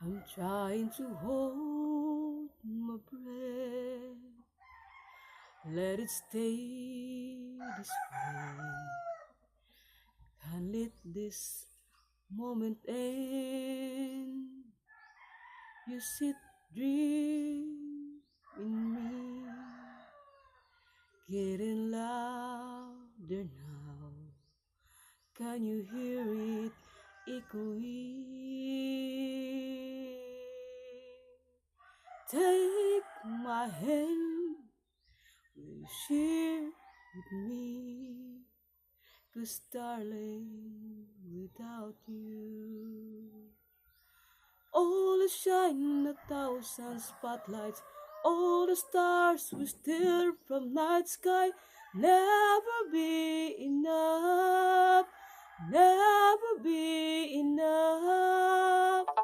I'm trying to hold my breath, let it stay this way. Can't let this moment end. You sit dream in me, getting louder now. Can you hear it echoing? Take my hand, will you share with me? 'Cause darling, without you, all the shine a thousand spotlights, all the stars we steal from night sky, never be enough, never be enough.